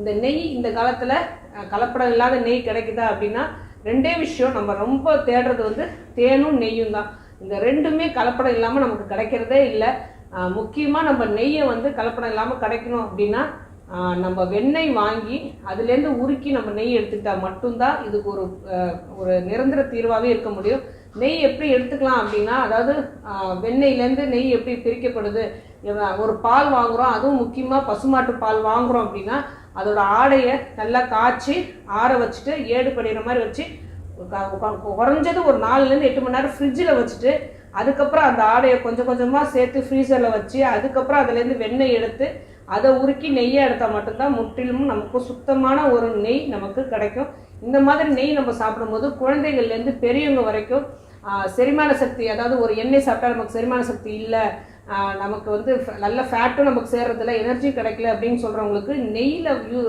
இந்த நெய் இந்த காலத்தில் கலப்படம் இல்லாத நெய் கிடைக்குதா அப்படின்னா ரெண்டே விஷயம் நம்ம ரொம்ப தேடுறது வந்து தேனும் நெய்யும் தான். இந்த ரெண்டுமே கலப்படம் இல்லாமல் நமக்கு கிடைக்கிறதே இல்லை. முக்கியமாக நம்ம நெய்யை வந்து கலப்படம் இல்லாமல் கிடைக்கணும் அப்படின்னா நம்ம வெண்ணெய் வாங்கி அதுலேருந்து உருக்கி நம்ம நெய் எடுத்துக்கிட்டால் மட்டும்தான் இதுக்கு ஒரு நிரந்தர தீர்வாகவே இருக்க முடியும். நெய் எப்படி எடுத்துக்கலாம் அப்படின்னா, அதாவது வெண்ணெயிலேருந்து நெய் எப்படி பிரிக்கப்படுது, ஒரு பால் வாங்குகிறோம், அதுவும் முக்கியமாக பசுமாட்டு பால் வாங்குகிறோம் அப்படின்னா அதோட ஆடையை நல்லா காய்ச்சி ஆற வச்சுட்டு ஏடு படிகிற மாதிரி வச்சு குறைஞ்சது ஒரு 4லேருந்து 8 மணி நேரம் ஃப்ரிட்ஜில் வச்சுட்டு அதுக்கப்புறம் அந்த ஆடையை கொஞ்சம் கொஞ்சமாக சேர்த்து ஃப்ரீசரில் வச்சு அதுக்கப்புறம் அதுலேருந்து வெண்ணெய் எடுத்து அதை உருக்கி நெய்யை எடுத்தால் மட்டும்தான் முற்றிலும் நமக்கு சுத்தமான ஒரு நெய் நமக்கு கிடைக்கும். இந்த மாதிரி நெய் நம்ம சாப்பிடும்போது குழந்தைகள்லேருந்து பெரியவங்க வரைக்கும் செரிமான சக்தி, அதாவது ஒரு எண்ணெய் சாப்பிட்டா நமக்கு செரிமான சக்தி இல்லை, நமக்கு வந்து நல்ல ஃபேட்டும் நமக்கு சேர்றதில்ல, எனர்ஜி கிடைக்கல அப்படின்னு சொல்கிறவங்களுக்கு நெய்யில்